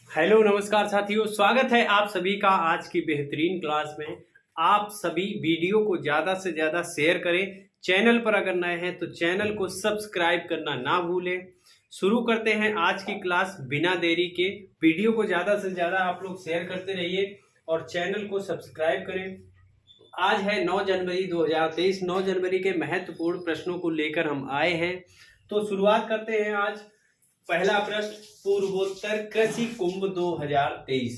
Hello नमस्कार साथियों, स्वागत है आप सभी का आज की बेहतरीन क्लास में। आप सभी वीडियो को ज़्यादा से ज़्यादा शेयर करें। चैनल पर अगर नए हैं तो चैनल को सब्सक्राइब करना ना भूलें। शुरू करते हैं आज की क्लास बिना देरी के। वीडियो को ज़्यादा से ज़्यादा आप लोग शेयर करते रहिए और चैनल को सब्सक्राइब करें। आज है 9 जनवरी 2023। 9 जनवरी के महत्वपूर्ण प्रश्नों को लेकर हम आए हैं। तो शुरुआत करते हैं। आज पहला प्रश्न, पूर्वोत्तर कृषि कुंभ 2023।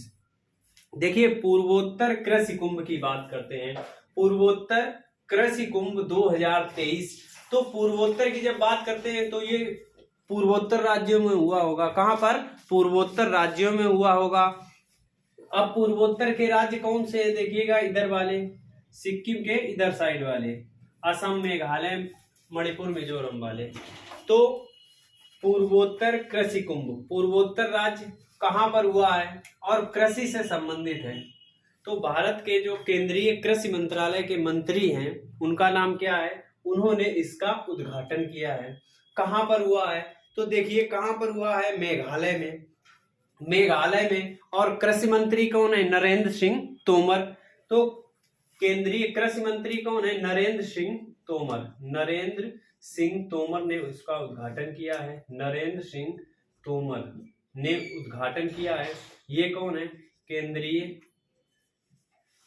देखिए, पूर्वोत्तर कृषि कुंभ की बात करते हैं। पूर्वोत्तर कृषि कुंभ 2023। तो पूर्वोत्तर की जब बात करते हैं तो ये पूर्वोत्तर राज्यों में हुआ होगा। कहां पर? पूर्वोत्तर राज्यों में हुआ होगा। अब पूर्वोत्तर के राज्य कौन से हैं? देखिएगा, इधर वाले, सिक्किम के इधर साइड वाले, असम, मेघालय, मणिपुर, मिजोरम वाले। तो पूर्वोत्तर कृषि कुंभ, पूर्वोत्तर राज्य कहां पर हुआ है और कृषि से संबंधित है। तो भारत के जो केंद्रीय कृषि मंत्रालय के मंत्री हैं उनका नाम क्या है? उन्होंने इसका उद्घाटन किया है। कहां पर हुआ है? तो देखिए कहां पर हुआ है, मेघालय में। मेघालय में। और कृषि मंत्री कौन है? नरेंद्र सिंह तोमर। तो केंद्रीय कृषि मंत्री कौन है? नरेंद्र सिंह तोमर। नरेंद्र सिंह तोमर ने उसका उद्घाटन किया है। नरेंद्र सिंह तोमर ने उद्घाटन किया है। ये कौन है? केंद्रीय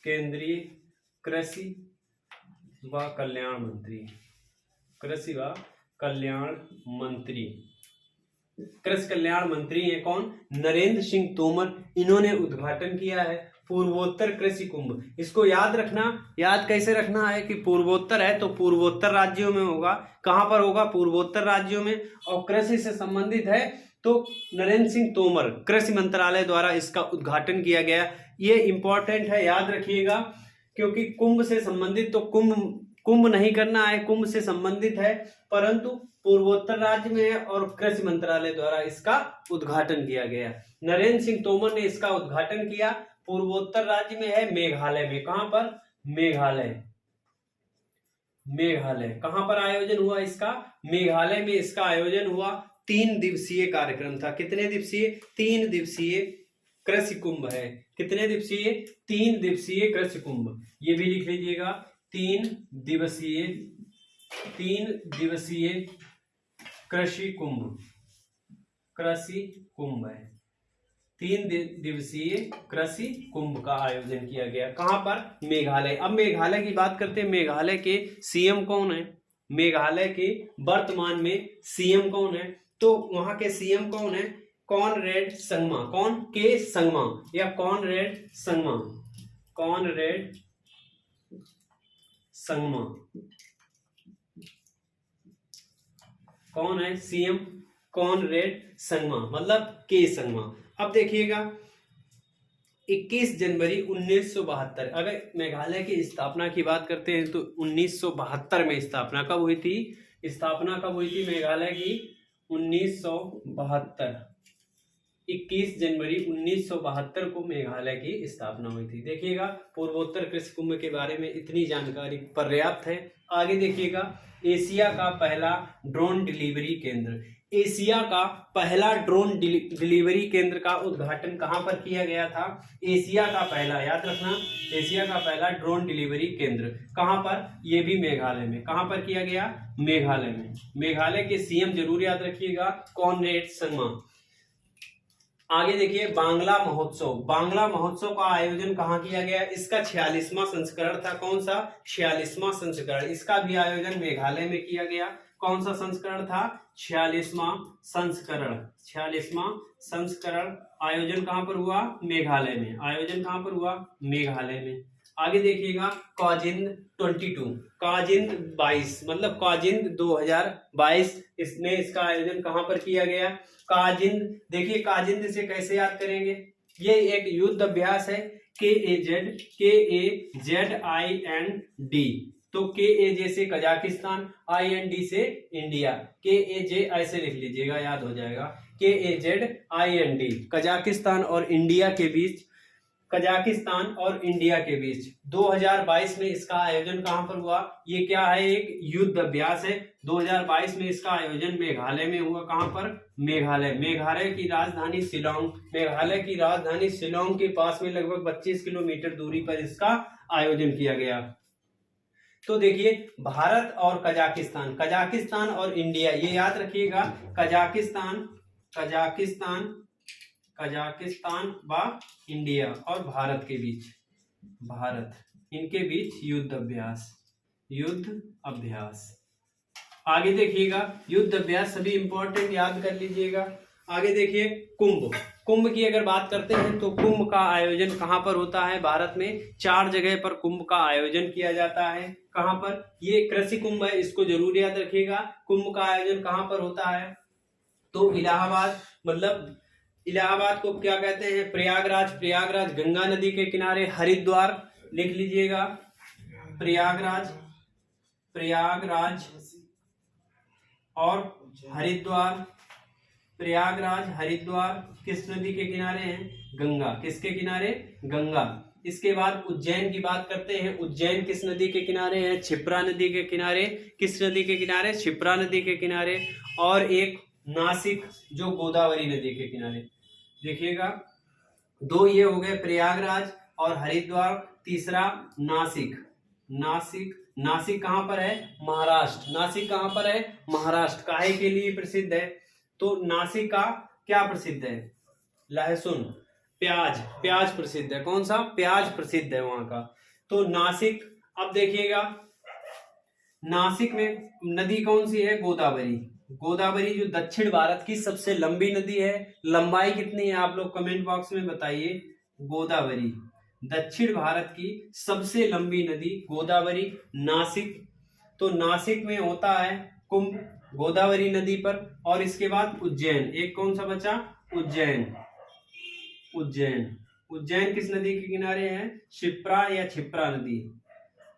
केंद्रीय कृषि व कल्याण मंत्री। कृषि व कल्याण मंत्री, कृषि कल्याण मंत्री है कौन? नरेंद्र सिंह तोमर। इन्होंने उद्घाटन किया है पूर्वोत्तर कृषि कुंभ। इसको याद रखना। याद कैसे रखना है कि पूर्वोत्तर है तो पूर्वोत्तर राज्यों में होगा। कहां पर होगा? पूर्वोत्तर राज्यों में। और कृषि से संबंधित है तो नरेंद्र सिंह तोमर, कृषि मंत्रालय द्वारा इसका उद्घाटन किया गया। ये इंपॉर्टेंट है, याद रखिएगा, क्योंकि कुंभ से संबंधित, तो कुंभ नहीं करना है, कुंभ से संबंधित है, परंतु पूर्वोत्तर राज्य में है और कृषि मंत्रालय द्वारा इसका उद्घाटन किया गया। नरेंद्र सिंह तोमर ने इसका उद्घाटन किया। पूर्वोत्तर राज्य में है, मेघालय में। कहां पर? मेघालय। मेघालय। कहां पर आयोजन हुआ इसका? मेघालय में इसका आयोजन हुआ। 3 दिवसीय कार्यक्रम था। कितने दिवसीय? 3 दिवसीय कृषि कुंभ है। कितने दिवसीय? 3 दिवसीय कृषि कुंभ। ये भी लिख लीजिएगा, 3 दिवसीय कृषि कुंभ। कृषि कुंभ है। 3 दिवसीय कृषि कुंभ का आयोजन किया गया। कहां पर? मेघालय। अब मेघालय की बात करते हैं। मेघालय के सीएम कौन है? मेघालय के वर्तमान में सीएम कौन है? तो वहां के सीएम कौन है? कॉनरेड संगमा। कौन? के संगमा या कॉनरेड संगमा। कॉनरेड संगमा। कौन है सीएम? कॉनरेड संगमा, मतलब के संगमा। अब देखिएगा, 21 जनवरी 1972, अगर मेघालय की स्थापना की बात करते हैं तो 1972 में स्थापना कब हुई थी? स्थापना कब हुई थी मेघालय की? 1972। 21 जनवरी 1972 को मेघालय की स्थापना हुई थी। देखिएगा, पूर्वोत्तर कृषि कुंभ के बारे में इतनी जानकारी पर्याप्त है। आगे देखिएगा, एशिया का पहला ड्रोन डिलीवरी केंद्र। एशिया का पहला ड्रोन डिलीवरी केंद्र का उद्घाटन कहां पर किया गया था? एशिया का पहला, याद रखना, एशिया का पहला ड्रोन डिलीवरी केंद्र कहां पर? ये भी मेघालय में। कहां पर किया गया? मेघालय में। मेघालय के सीएम जरूर याद रखिएगा, कॉनरेड संगमा। आगे देखिए, बांग्ला महोत्सव। बांग्ला महोत्सव का आयोजन कहां किया गया? इसका 46वां संस्करण था। कौन सा? 46वां संस्करण। इसका भी आयोजन मेघालय में किया गया। कौन सा संस्करण था? 46वां संस्करण। 46वां संस्करण आयोजन कहां पर हुआ? मेघालय में। आयोजन कहां पर हुआ? मेघालय में। आगे देखिएगा, काजिंद 22, काजिंद 22, मतलब काजिंद 2022, इसमें इसका आयोजन कहां पर किया गया? काजिंद। देखिए, काजिंद से कैसे याद करेंगे? ये एक युद्ध अभ्यास है। KAZIND। तो KA जैसे कजाकिस्तान, IND से इंडिया। KAJ ऐसे लिख लीजिएगा, याद हो जाएगा। KAZIND, कजाकिस्तान और इंडिया के बीच कजाकिस्तान और इंडिया के बीच 2022 में इसका आयोजन कहां पर हुआ? ये क्या है? एक युद्ध अभ्यास है। 2022 में इसका आयोजन मेघालय में हुआ। कहां पर? मेघालय। मेघालय की राजधानी शिलोंग, मेघालय की राजधानी शिलोंग के पास में लगभग 25 किलोमीटर दूरी पर इसका आयोजन किया गया। तो देखिए, भारत और कजाकिस्तान, कजाकिस्तान और इंडिया, ये याद रखिएगा, कजाकिस्तान व इंडिया और भारत के बीच, भारत, इनके बीच युद्ध अभ्यास। आगे देखिएगा, युद्ध अभ्यास सभी इंपॉर्टेंट याद कर लीजिएगा। आगे देखिए, कुंभ की अगर बात करते हैं तो कुंभ का आयोजन कहां पर होता है? भारत में 4 जगह पर कुंभ का आयोजन किया जाता है। कहां पर? ये कृषि कुंभ है, इसको जरूर याद रखिएगा। कुंभ का आयोजन कहां पर होता है? तो इलाहाबाद, मतलब इलाहाबाद को क्या कहते हैं? प्रयागराज गंगा नदी के किनारे। हरिद्वार लिख लीजिएगा, प्रयागराज और हरिद्वार। प्रयागराज, हरिद्वार किस नदी के किनारे हैं? गंगा। किसके किनारे? गंगा। इसके बाद उज्जैन की बात करते हैं। उज्जैन किस नदी के किनारे है? क्षिप्रा नदी के किनारे। किस नदी के किनारे? क्षिप्रा नदी के किनारे। और एक नासिक, जो गोदावरी नदी के किनारे। देखिएगा, 2 ये हो गए, प्रयागराज और हरिद्वार। तीसरा नासिक। नासिक कहां पर है? महाराष्ट्र। नासिक कहां पर है? महाराष्ट्र। काहे के लिए प्रसिद्ध है? तो नासिक का क्या प्रसिद्ध है? लहसुन, प्याज प्रसिद्ध है। कौन सा? प्याज प्रसिद्ध है वहां का। तो नासिक। अब देखिएगा, नासिक में नदी कौन सी है? गोदावरी जो दक्षिण भारत की सबसे लंबी नदी है। लंबाई कितनी है? आप लोग कमेंट बॉक्स में बताइए। गोदावरी, दक्षिण भारत की सबसे लंबी नदी गोदावरी, नासिक। तो नासिक में होता है कुंभ, गोदावरी नदी पर। और इसके बाद उज्जैन, एक कौन सा बचा? उज्जैन किस नदी के किनारे है? क्षिप्रा या क्षिप्रा नदी।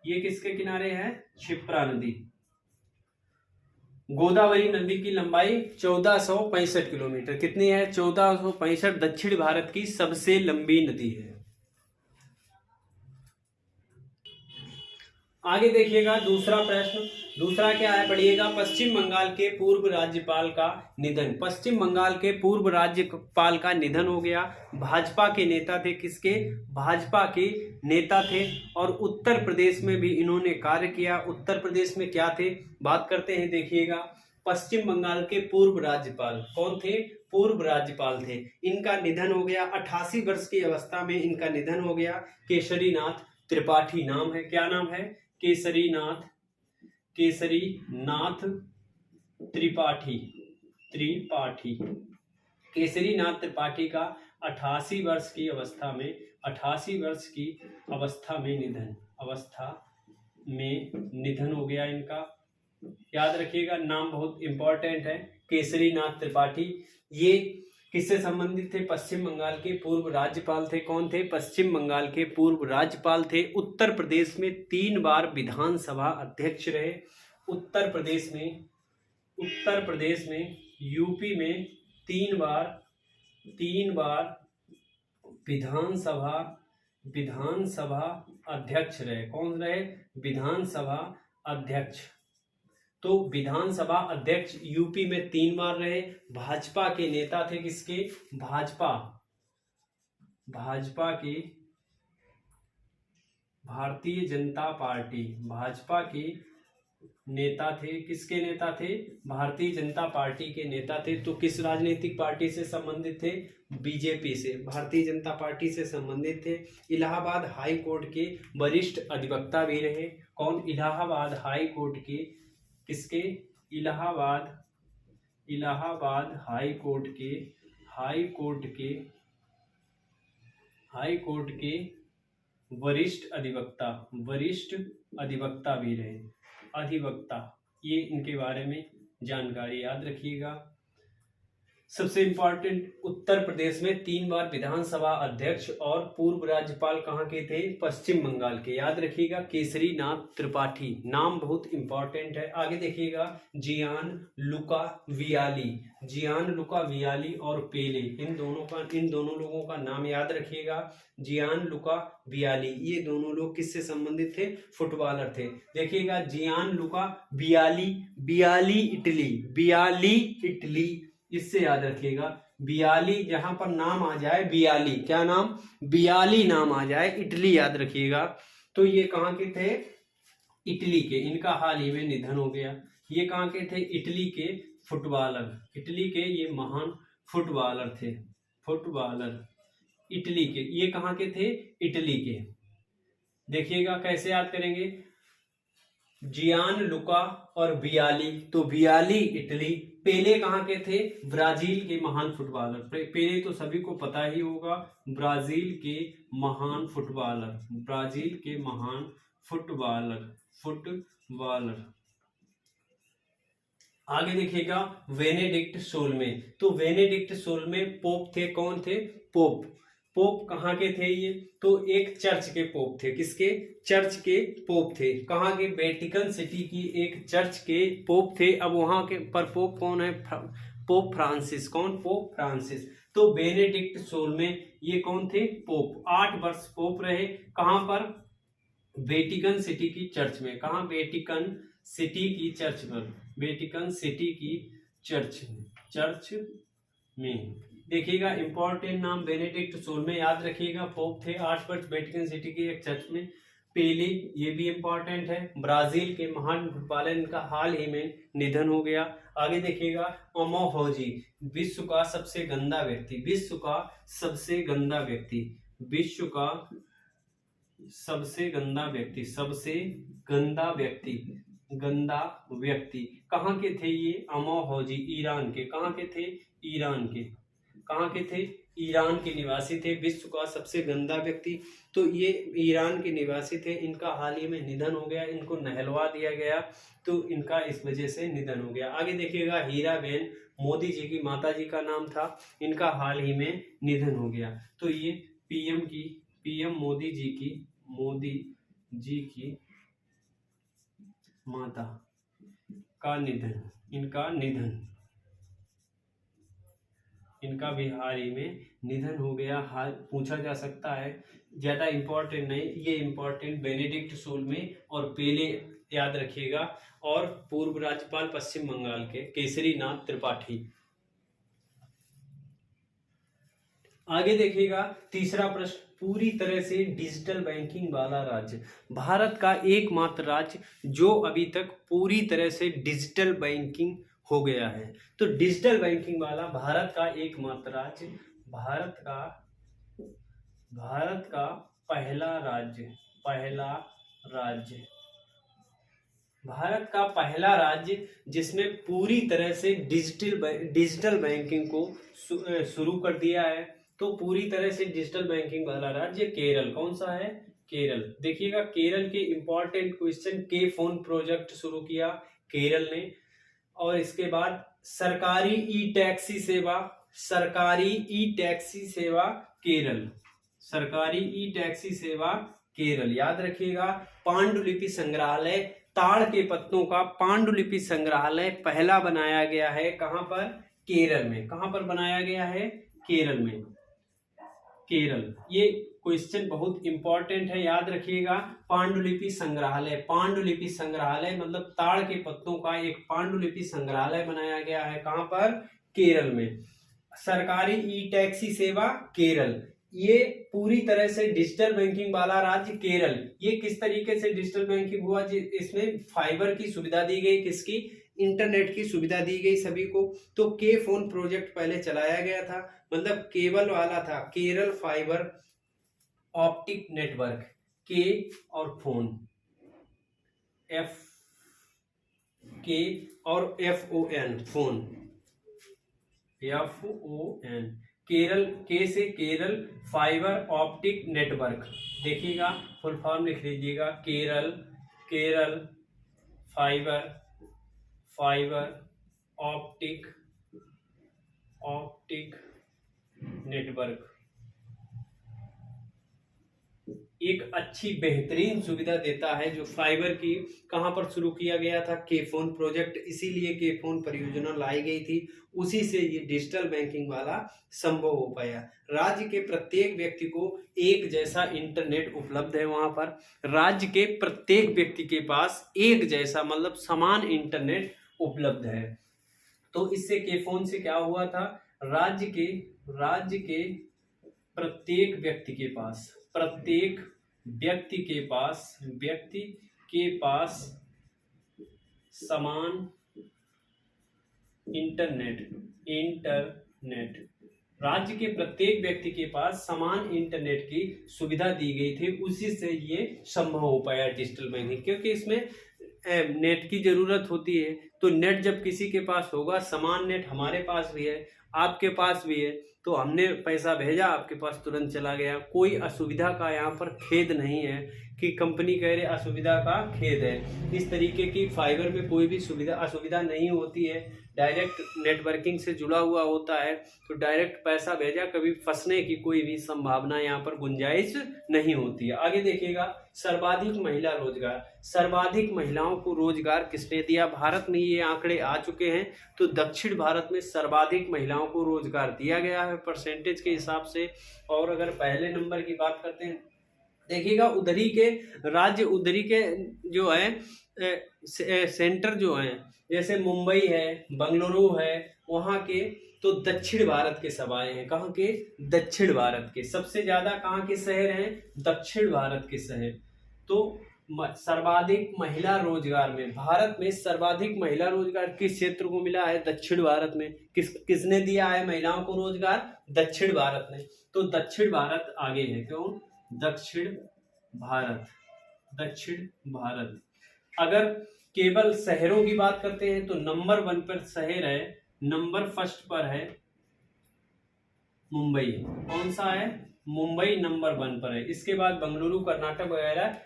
ये किसके किनारे है? क्षिप्रा नदी। गोदावरी नदी की लंबाई 1465 किलोमीटर। कितनी है? 1465। दक्षिण भारत की सबसे लंबी नदी है। आगे देखिएगा, दूसरा प्रश्न। दूसरा क्या है? पढ़िएगा, पश्चिम बंगाल के पूर्व राज्यपाल का निधन। पश्चिम बंगाल के पूर्व राज्यपाल का निधन हो गया। भाजपा के नेता थे। किसके? भाजपा के नेता थे। और उत्तर प्रदेश में भी इन्होंने कार्य किया। उत्तर प्रदेश में क्या थे? बात करते हैं। देखिएगा, पश्चिम बंगाल के पूर्व राज्यपाल कौन थे? पूर्व राज्यपाल थे। इनका निधन हो गया 88 वर्ष की अवस्था में। इनका निधन हो गया। केसरीनाथ त्रिपाठी नाम है। क्या नाम है? केसरीनाथ त्रिपाठी। केसरीनाथ त्रिपाठी का 88 वर्ष की अवस्था में निधन हो गया इनका। याद रखिएगा, नाम बहुत इंपॉर्टेंट है, केसरीनाथ त्रिपाठी। ये किससे संबंधित थे? पश्चिम बंगाल के पूर्व राज्यपाल थे। कौन थे? पश्चिम बंगाल के पूर्व राज्यपाल थे। उत्तर प्रदेश में 3 बार विधानसभा अध्यक्ष रहे। उत्तर प्रदेश में, यूपी में 3 बार विधानसभा अध्यक्ष रहे। कौन रहे? विधानसभा अध्यक्ष। तो विधानसभा अध्यक्ष यूपी में 3 बार रहे। भाजपा के नेता थे। किसके? भाजपा के, भारतीय जनता पार्टी। भाजपा के नेता थे। किसके नेता थे? भारतीय जनता पार्टी के नेता थे। तो किस राजनीतिक पार्टी से संबंधित थे? बीजेपी से, भारतीय जनता पार्टी से संबंधित थे। इलाहाबाद हाई कोर्ट के वरिष्ठ अधिवक्ता भी रहे। कौन? इलाहाबाद हाई कोर्ट के, किसके? इलाहाबाद हाई कोर्ट के वरिष्ठ अधिवक्ता भी रहे। अधिवक्ता, ये इनके बारे में जानकारी याद रखिएगा। सबसे इंपॉर्टेंट, उत्तर प्रदेश में 3 बार विधानसभा अध्यक्ष और पूर्व राज्यपाल कहाँ के थे? पश्चिम बंगाल के। याद रखिएगा, केसरी नाथ त्रिपाठी, नाम बहुत इंपॉर्टेंट है। आगे देखिएगा, जियान लुका वियाली, जियान लुका वियाली और पेले, इन दोनों लोगों का नाम याद रखिएगा। जियान लुका वियाली, ये दोनों लोग किससे संबंधित थे? फुटबॉलर थे। देखिएगा, जियान लुका वियाली, बियाली इटली, बियाली इटली, इससे याद रखिएगा। बियाली, जहां पर नाम आ जाए बियाली, क्या नाम? बियाली नाम आ जाए, इटली याद रखिएगा। तो ये कहाँ के थे? इटली के। इनका हाल ही में निधन हो गया। ये कहाँ के थे? इटली के फुटबॉलर, इटली के ये महान फुटबॉलर थे, फुटबॉलर इटली के। ये कहाँ के थे? इटली के। देखिएगा कैसे याद करेंगे, जियान लुका और बियाली, तो बियाली इटली। पेले कहाँ के थे? ब्राजील के महान फुटबॉलर। पेले तो सभी को पता ही होगा, ब्राजील के महान फुटबॉलर, ब्राजील के महान फुटबॉलर, फुटबॉलर। आगे देखिएगा, वेनेडिक्ट सोलमे, तो वेनेडिक्ट सोलमे पोप थे। कौन थे? पोप। पोप कहाँ के थे ये? तो एक चर्च के पोप थे। किसके? चर्च के पोप थे। कहाँ के? वेटिकन सिटी की एक चर्च के पोप थे। अब वहां के पर पोप कौन है? Pope Francis. कौन? Pope Francis. तो बेनेडिक्ट सोलमे ये कौन थे? पोप। 8 वर्ष पोप रहे। कहां पर? वेटिकन सिटी की चर्च में। कहा? वेटिकन सिटी की चर्च पर, वेटिकन सिटी की चर्च में। देखिएगा, इंपॉर्टेंट नाम बेनेडिक्ट सोलमे याद रखिएगा, पोप थे। 8 वर्ष वेटिकन सिटी की एक चर्च में। पेले, ये भी इंपॉर्टेंट है, ब्राजील के महान फुटबॉलर, इनका हाल ही में निधन हो गया। आगे देखिएगा, ओमो फौजी, विश्व का सबसे गंदा व्यक्ति, विश्व का सबसे गंदा व्यक्ति, विश्व का सबसे गंदा व्यक्ति, सबसे गंदा व्यक्ति, गंदा व्यक्ति कहाँ के थे ये? अमो फौजी, ईरान के। कहाँ के थे? ईरान के। कहाँ के थे? ईरान के निवासी थे। विश्व का सबसे गंदा व्यक्ति, तो ये ईरान के निवासी थे। इनका हाल ही में निधन हो गया, इनको नहलवा दिया गया, तो इनका इस वजह से निधन हो गया। आगे देखिएगा, हीराबेन मोदी जी की माता जी का नाम था, इनका हाल ही में निधन हो गया। तो ये पीएम मोदी जी की माता का निधन, इनका भी हाल ही में निधन हो गया। हाल पूछा जा सकता है, ज्यादा इंपॉर्टेंट नहीं, ये इंपॉर्टेंट बेनेडिक्ट सोलमे और पेले याद रखिएगा, और पूर्व राज्यपाल पश्चिम बंगाल के केसरी नाथ त्रिपाठी। आगे देखिएगा, तीसरा प्रश्न, पूरी तरह से डिजिटल बैंकिंग वाला राज्य, भारत का एकमात्र राज्य जो अभी तक पूरी तरह से डिजिटल बैंकिंग हो गया है। तो डिजिटल बैंकिंग वाला भारत का एकमात्र राज्य, भारत का पहला राज्य, भारत का पहला राज्य जिसने पूरी तरह से डिजिटल बैंकिंग को शुरू कर दिया है। तो पूरी तरह से डिजिटल बैंकिंग वाला राज्य केरल। कौन सा है? केरल। देखिएगा, केरल के इंपॉर्टेंट क्वेश्चन, के फोन प्रोजेक्ट शुरू किया केरल ने, और इसके बाद सरकारी ई टैक्सी सेवा, सरकारी ई टैक्सी सेवा केरल, सरकारी ई टैक्सी सेवा केरल। याद रखिएगा, पांडुलिपि संग्रहालय, ताड़ के पत्तों का पांडुलिपि संग्रहालय पहला बनाया गया है। कहां पर? केरल में। कहां पर बनाया गया है? केरल में। केरल, ये क्वेश्चन बहुत इंपॉर्टेंट है, याद रखिएगा। पांडुलिपि संग्रहालय, पांडुलिपि संग्रहालय मतलब ताड़ के पत्तों का एक पांडुलिपि संग्रहालय बनाया गया है। कहां पर? केरल में। सरकारी ई टैक्सी सेवा केरल, ये पूरी तरह से डिजिटल बैंकिंग वाला राज्य केरल। ये किस तरीके से डिजिटल बैंकिंग हुआ? इसमें फाइबर की सुविधा दी गई, किसकी? इंटरनेट की सुविधा दी गई सभी को। तो के फोन प्रोजेक्ट पहले चलाया गया था, मतलब केबल वाला था, केरल फाइबर ऑप्टिक नेटवर्क, के और फोन, एफ के और FON, फोन, FON, केरल, के से केरल फाइबर ऑप्टिक नेटवर्क। देखिएगा, फुल फॉर्म लिख लीजिएगा, Kerala fibre optic optic network एक अच्छी बेहतरीन सुविधा देता है जो फाइबर की कहां पर शुरू किया गया था, के फोन प्रोजेक्ट, इसीलिए के फोन परियोजना लाई गई थी, उसी से ये डिजिटल बैंकिंग वाला संभव हो पाया। राज्य के प्रत्येक व्यक्ति को एक जैसा इंटरनेट उपलब्ध है, वहां पर राज्य के प्रत्येक व्यक्ति के पास एक जैसा मतलब समान इंटरनेट उपलब्ध है। तो इससे के फोन से क्या हुआ था, राज्य के प्रत्येक व्यक्ति के पास समान इंटरनेट राज्य के प्रत्येक व्यक्ति के पास समान इंटरनेट की सुविधा दी गई थी, उसी से ये संभव हो पाया डिजिटल बैंकिंग। क्योंकि इसमें नेट की जरूरत होती है, तो नेट जब किसी के पास होगा, समान नेट हमारे पास भी है, आपके पास भी है, तो हमने पैसा भेजा, आपके पास तुरंत चला गया। कोई असुविधा का यहाँ पर खेद नहीं है कि कंपनी कह रहे असुविधा का खेद है। इस तरीके की फाइबर में कोई भी असुविधा नहीं होती है, डायरेक्ट नेटवर्किंग से जुड़ा हुआ होता है, तो डायरेक्ट पैसा भेजा, कभी फंसने की कोई भी संभावना यहाँ पर गुंजाइश नहीं होती है। आगे देखिएगा, सर्वाधिक महिला रोजगार, सर्वाधिक महिलाओं को रोजगार किसने दिया, भारत में ये आंकड़े आ चुके हैं, तो दक्षिण भारत में सर्वाधिक महिलाओं को रोजगार दिया गया है परसेंटेज के हिसाब से। और अगर पहले नंबर की बात करते हैं, देखिएगा उधरी के राज्य, उधरी के जो है सेंटर जो है, जैसे मुंबई है, बेंगलुरु है, वहाँ के तो दक्षिण भारत के सभाएं हैं। कहाँ के, दक्षिण भारत के। सबसे ज्यादा कहाँ के शहर हैं, दक्षिण भारत के शहर। तो सर्वाधिक महिला रोजगार में, भारत में सर्वाधिक महिला रोजगार किस क्षेत्र को मिला है, दक्षिण भारत में। किसने दिया है महिलाओं को रोजगार, दक्षिण भारत ने। तो दक्षिण भारत आगे है, क्यों, दक्षिण भारत। अगर केवल शहरों की बात करते हैं तो नंबर 1 पर शहर है, नंबर फर्स्ट पर है मुंबई। कौन सा है, मुंबई नंबर 1 पर है। इसके बाद बेंगलुरु, कर्नाटक वगैरह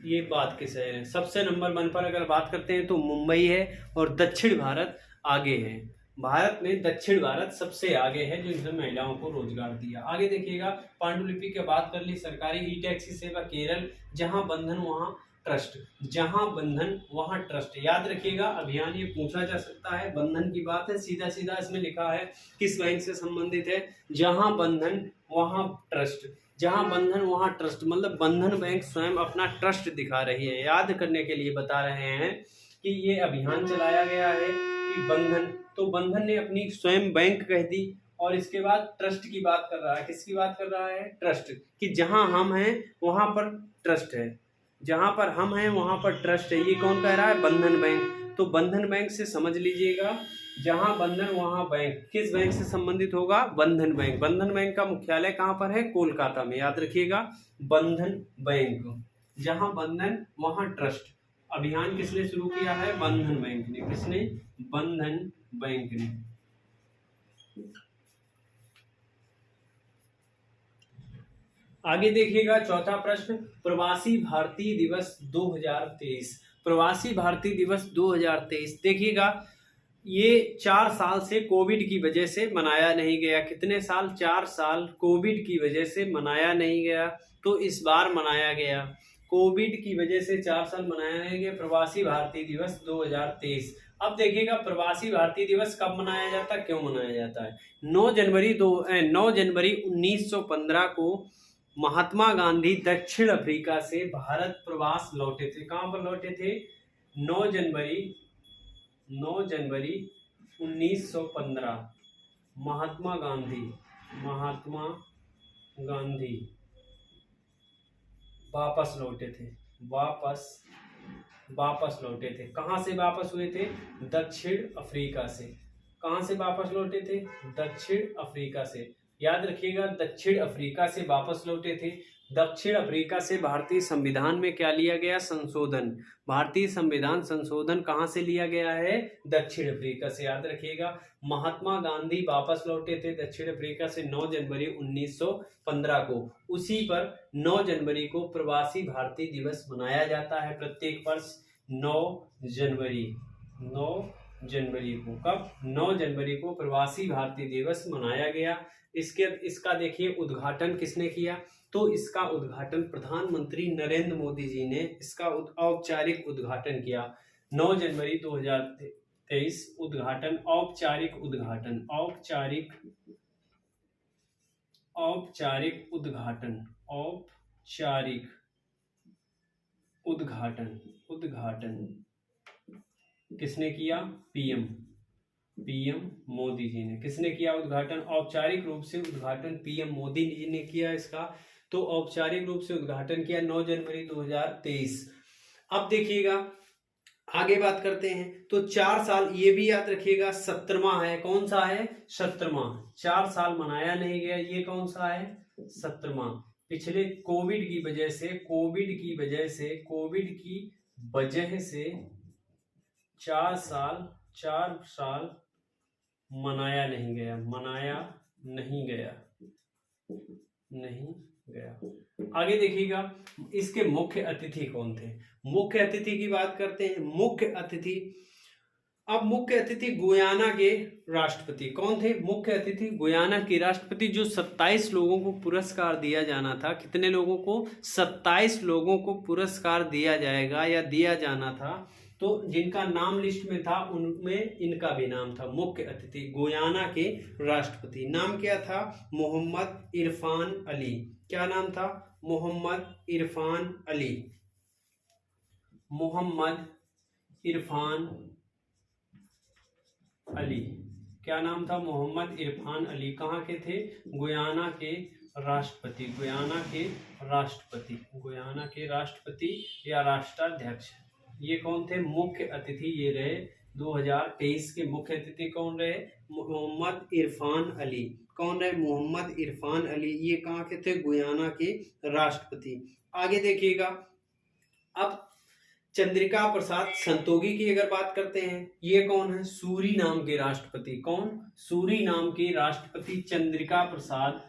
ये बात के शहर हैं। सबसे नंबर 1 पर अगर बात करते हैं तो मुंबई है, और दक्षिण भारत आगे है। भारत में दक्षिण भारत सबसे आगे है, जो इसने महिलाओं को रोजगार दिया। आगे देखिएगा, पांडुलिपि की बात कर ली, सरकारी ई टैक्सी सेवा केरल, जहां बंधन वहां ट्रस्ट, जहां बंधन वहां ट्रस्ट। याद रखिएगा, अभियान ये पूछा जा सकता है, बंधन की बात है, सीधा सीधा इसमें लिखा है किस बैंक से संबंधित है, जहां बंधन वहां ट्रस्ट। जहां बंधन वहां ट्रस्ट मतलब बंधन बैंक स्वयं अपना ट्रस्ट दिखा रही है। याद करने के लिए बता रहे हैं कि ये अभियान चलाया गया है कि बंधन, तो बंधन ने अपनी स्वयं बैंक कह दी, और इसके बाद ट्रस्ट की बात कर रहा है। किसकी बात कर रहा है, ट्रस्ट, कि जहां हम हैं वहां पर ट्रस्ट है, जहां पर हम हैं वहां पर ट्रस्ट है। ये कौन कह रहा है, बंधन बैंक। तो बंधन बैंक से समझ लीजिएगा, जहां बंधन वहां बैंक, किस बैंक से संबंधित होगा, बंधन बैंक। बंधन बैंक का मुख्यालय कहां पर है, कोलकाता में। याद रखिएगा, बंधन बैंक, जहां बंधन वहां ट्रस्ट। अभियान किसने शुरू किया है, बंधन बैंक ने। किसने, बंधन बैंक ने। आगे देखिएगा, चौथा प्रश्न, प्रवासी भारतीय दिवस 2023। प्रवासी भारतीय दिवस 2023 देखिएगा, ये 4 साल से कोविड की वजह से मनाया नहीं गया। कितने साल, 4 साल कोविड की वजह से मनाया नहीं गया, तो इस बार मनाया गया। कोविड की वजह से 4 साल मनाया नहीं गया, प्रवासी भारतीय दिवस 2023। अब देखिएगा, प्रवासी भारतीय दिवस कब मनाया जाता है, क्यों मनाया जाता है। 9 जनवरी 1915 को महात्मा गांधी दक्षिण अफ्रीका से भारत प्रवास लौटे थे। कहां पर लौटे थे, 9 जनवरी 1915 महात्मा गांधी वापस लौटे थे, वापस लौटे थे। कहां से वापस हुए थे, दक्षिण अफ्रीका से। कहां से वापस लौटे थे, दक्षिण अफ्रीका से। याद रखिएगा, दक्षिण अफ्रीका से वापस लौटे थे। दक्षिण अफ्रीका से भारतीय संविधान में क्या लिया गया, संशोधन। भारतीय संविधान संशोधन कहां से लिया गया है, दक्षिण अफ्रीका से। याद रखिएगा, महात्मा गांधी वापस लौटे थे दक्षिण अफ्रीका से 9 जनवरी 1915 को। उसी पर 9 जनवरी को प्रवासी भारतीय दिवस मनाया जाता है प्रत्येक वर्ष। 9 जनवरी को। कब? 9 जनवरी को प्रवासी भारतीय दिवस मनाया गया। इसका देखिए उद्घाटन किसने किया? तो इसका उद्घाटन प्रधानमंत्री नरेंद्र मोदी जी ने इसका औपचारिक उद्घाटन किया। 9 जनवरी 2023 उद्घाटन, औपचारिक उद्घाटन, औपचारिक उद्घाटन, औपचारिक उद्घाटन किसने किया? पीएम मोदी जी ने। किसने किया उद्घाटन? औपचारिक रूप से उद्घाटन पीएम मोदी जी ने किया इसका। तो औपचारिक रूप से उद्घाटन किया 9 जनवरी 2023। अब देखिएगा आगे बात करते हैं। तो 4 साल, ये भी याद रखिएगा, 17वां है। कौन सा है? 17वां। 4 साल मनाया नहीं गया, ये कौन सा है? 17वां। पिछले कोविड की वजह से 4 साल मनाया नहीं गया। आगे देखिएगा इसके मुख्य अतिथि कौन थे। मुख्य अतिथि की बात करते हैं। मुख्य अतिथि गुयाना के राष्ट्रपति कौन थे? मुख्य अतिथि गुयाना के राष्ट्रपति, जो 27 लोगों को पुरस्कार दिया जाना था। कितने लोगों को? 27 लोगों को पुरस्कार दिया जाएगा या दिया जाना था। तो जिनका नाम लिस्ट में था उनमें इनका भी नाम था। मुख्य अतिथि गुयाना के राष्ट्रपति नाम क्या था? मोहम्मद इरफान अली। क्या नाम था? मोहम्मद इरफान अली। क्या नाम था? मोहम्मद इरफान अली। कहाँ के थे? गुयाना के राष्ट्रपति या राष्ट्राध्यक्ष। ये कौन थे? मुख्य अतिथि ये रहे। 2023 के मुख्य अतिथि कौन रहे? मोहम्मद इरफान अली। कौन रहे? मोहम्मद इरफान अली। ये कहाँ के थे? गुयाना के राष्ट्रपति। आगे देखिएगा, अब चंद्रिका प्रसाद संतोखी की अगर बात करते हैं, ये कौन है? सूरीनाम के राष्ट्रपति। कौन? सूरीनाम के राष्ट्रपति चंद्रिका प्रसाद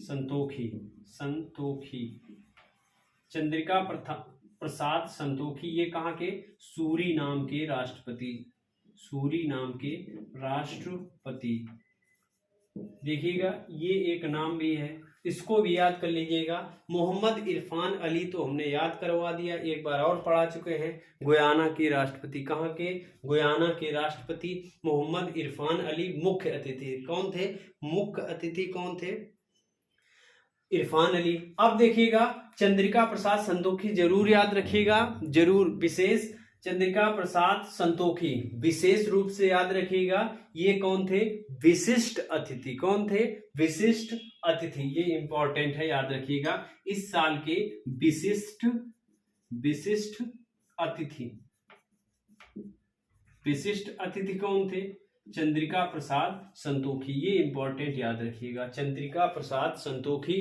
संतोखी। चंद्रिका प्रसाद संतोखी, ये कहाँ के? सूरीनाम के राष्ट्रपति। देखिएगा ये एक नाम भी है, इसको भी याद कर लीजिएगा। मोहम्मद इरफान अली तो हमने याद करवा दिया, एक बार और पढ़ा चुके हैं। गुयाना के राष्ट्रपति, कहाँ के? गुयाना के राष्ट्रपति मोहम्मद इरफान अली। मुख्य अतिथि कौन थे? मुख्य अतिथि कौन थे? इरफान अली। अब देखिएगा चंद्रिका प्रसाद संतोखी जरूर याद रखिएगा, जरूर। विशेष चंद्रिका प्रसाद संतोखी विशेष रूप से याद रखिएगा। ये कौन थे? विशिष्ट अतिथि। कौन थे? विशिष्ट अतिथि। ये इंपॉर्टेंट है, याद रखिएगा। इस साल के विशिष्ट अतिथि कौन थे? चंद्रिका प्रसाद संतोखी। ये इंपॉर्टेंट याद रखिएगा। चंद्रिका प्रसाद संतोखी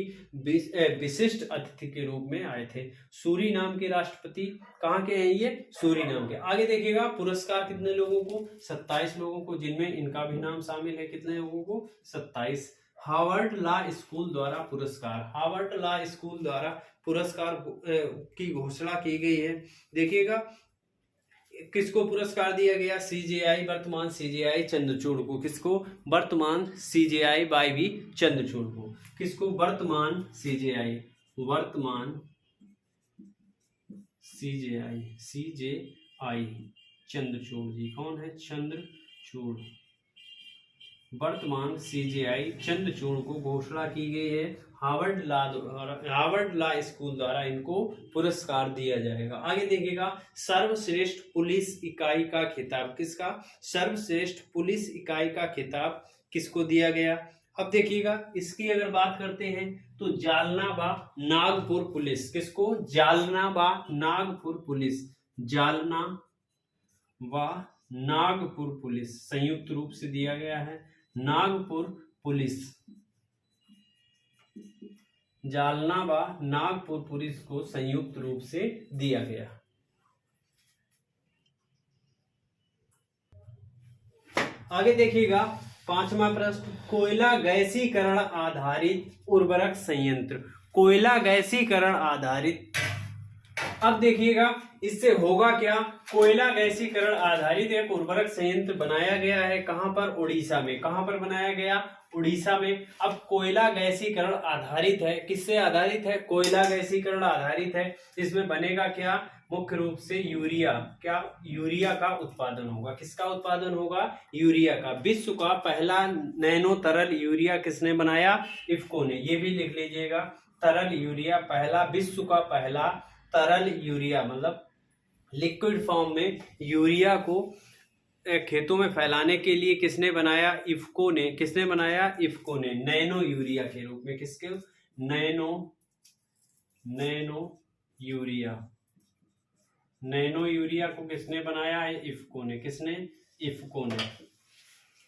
विशिष्ट अतिथि के रूप में आए थे। सूरीनाम के राष्ट्रपति कहाँ के हैं? ये सूरीनाम के। आगे देखिएगा पुरस्कार कितने लोगों को? 27 लोगों को, जिनमें इनका भी नाम शामिल है। कितने लोगों को? 27। हार्वर्ड लॉ स्कूल द्वारा पुरस्कार की घोषणा की गई है। देखिएगा किसको पुरस्कार दिया गया? सीजेआई, वर्तमान सीजेआई चंद्रचूड़ को। किसको? वर्तमान सीजेआई वाईवी चंद्रचूड़ को। किसको? वर्तमान सीजेआई चंद्रचूड़ जी। कौन है? चंद्रचूड़। वर्तमान सीजेआई चंद्रचूड़ को घोषणा की गई है। हार्वर्ड लॉ स्कूल द्वारा इनको पुरस्कार दिया जाएगा। आगे देखिएगा सर्वश्रेष्ठ पुलिस इकाई का खिताब किसका? सर्वश्रेष्ठ पुलिस इकाई का खिताब किसको दिया गया? अब देखिएगा इसकी अगर बात करते हैं तो जालना व नागपुर पुलिस। किसको? जालना व नागपुर पुलिस। जालना व नागपुर पुलिस संयुक्त रूप से दिया गया है। नागपुर पुलिस, जालना व नागपुर पुलिस को संयुक्त रूप से दिया गया। आगे देखिएगा 5वां प्रश्न, कोयला गैसीकरण आधारित उर्वरक संयंत्र। कोयला गैसीकरण आधारित अब देखिएगा इससे होगा क्या, कोयला गैसीकरण आधारित एक उर्वरक संयंत्र बनाया गया है। कहां पर? उड़ीसा में। कहां पर बनाया गया? उड़ीसा में। अब कोयला गैसीकरण आधारित है, किससे आधारित है? कोयला गैसीकरण आधारित है। इसमें बनेगा क्या? मुख्य रूप से यूरिया। क्या? यूरिया का उत्पादन होगा। किसका उत्पादन होगा? यूरिया का। विश्व का पहला नैनो तरल यूरिया किसने बनाया? इफ्को ने। ये भी लिख लीजिएगा, तरल यूरिया पहला, विश्व का पहला तरल यूरिया मतलब लिक्विड फॉर्म में यूरिया को खेतों में फैलाने के लिए किसने बनाया? इफ्को ने। किसने बनाया? इफ्को ने। नैनो यूरिया के रूप में। किसके? Nano urea. नैनो यूरिया को किसने बनाया है? इफ्को ने। किसने? इफ्को ने।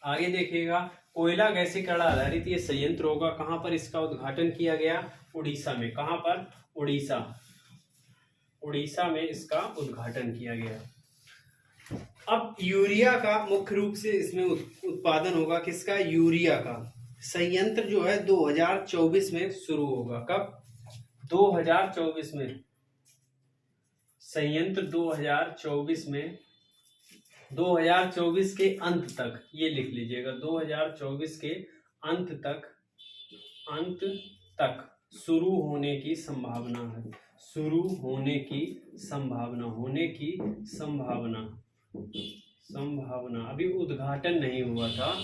आगे देखिएगा, कोयला गैसीकरण आधारित ये संयंत्र होगा। कहां पर इसका उद्घाटन किया गया? उड़ीसा में। कहां पर? उड़ीसा। उड़ीसा में इसका उद्घाटन किया गया। अब यूरिया का मुख्य रूप से इसमें उत्पादन होगा। किसका? यूरिया का। संयंत्र जो है 2024 में शुरू होगा। कब? 2024 में। संयंत्र 2024 में, 2024 के अंत तक, ये लिख लीजिएगा, 2024 के अंत तक शुरू होने की संभावना है। शुरू होने की संभावना, अभी उद्घाटन नहीं हुआ था,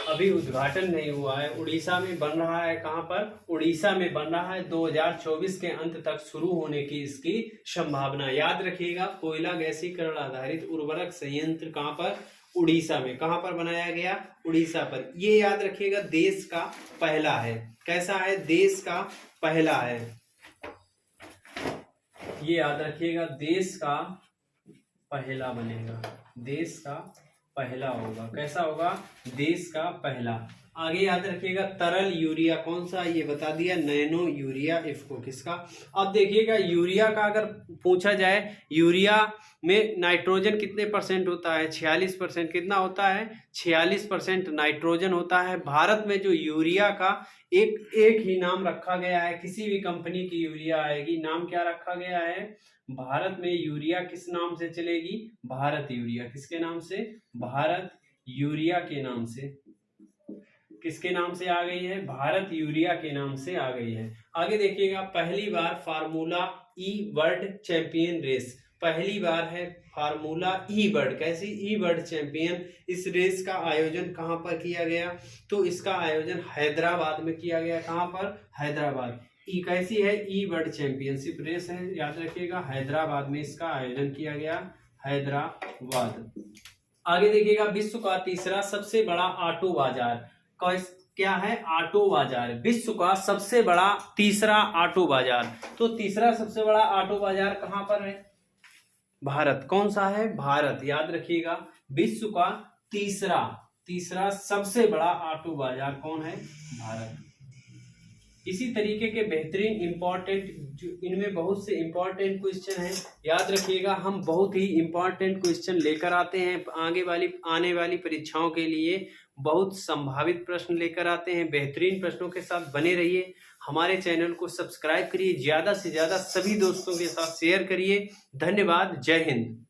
अभी उद्घाटन नहीं हुआ है। उड़ीसा में बन रहा है। कहां पर? उड़ीसा में बन रहा है। 2024 के अंत तक शुरू होने की इसकी संभावना। याद रखिएगा, कोयला गैसीकरण आधारित उर्वरक संयंत्र कहां पर? उड़ीसा में। कहां पर बनाया गया? उड़ीसा पर। ये याद रखिएगा, देश का पहला है। कैसा है? देश का पहला है। ये याद रखिएगा, देश का पहला बनेगा। देश का पहला होगा। कैसा होगा? देश का पहला। आगे याद रखिएगा, तरल यूरिया कौन सा? ये बता दिया, नैनो यूरिया इफ्को। किसका? अब देखिएगा, यूरिया का अगर पूछा जाए, यूरिया में नाइट्रोजन कितने परसेंट होता है? 46%। कितना होता है? 46% नाइट्रोजन होता है। भारत में जो यूरिया का एक ही नाम रखा गया है, किसी भी कंपनी की यूरिया आएगी, नाम क्या रखा गया है? भारत में यूरिया किस नाम से चलेगी? भारत यूरिया। किसके नाम से? भारत यूरिया के नाम से। किसके नाम से आ गई है? भारत यूरिया के नाम से आ गई है। आगे देखिएगा, पहली बार फार्मूला ई वर्ल्ड चैंपियन रेस, पहली बार है फार्मूला ई वर्ल्ड। कैसी? ई वर्ल्ड चैंपियन। इस रेस का आयोजन कहां पर किया गया? तो इसका आयोजन हैदराबाद में किया गया। कहां पर? हैदराबाद। ई कैसी है? ई वर्ल्ड चैंपियनशिप रेस है, याद रखिएगा, हैदराबाद में इसका आयोजन किया गया। हैदराबाद। आगे देखिएगा, विश्व का तीसरा सबसे बड़ा ऑटो बाजार क्या है? ऑटो बाजार। विश्व का सबसे बड़ा तीसरा ऑटो बाजार। तो तीसरा सबसे बड़ा ऑटो बाजार कहां पर है? भारत। कौन सा है? भारत। याद रखिएगा, विश्व का तीसरा सबसे बड़ा ऑटो बाजार कौन है? भारत। इसी तरीके के बेहतरीन इंपॉर्टेंट, इनमें बहुत से इंपॉर्टेंट क्वेश्चन हैं, याद रखिएगा। हम बहुत ही इंपॉर्टेंट क्वेश्चन लेकर आते हैं आने वाली परीक्षाओं के लिए। बहुत संभावित प्रश्न लेकर आते हैं। बेहतरीन प्रश्नों के साथ बने रहिए। हमारे चैनल को सब्सक्राइब करिए, ज्यादा से ज्यादा सभी दोस्तों के साथ शेयर करिए। धन्यवाद। जय हिंद।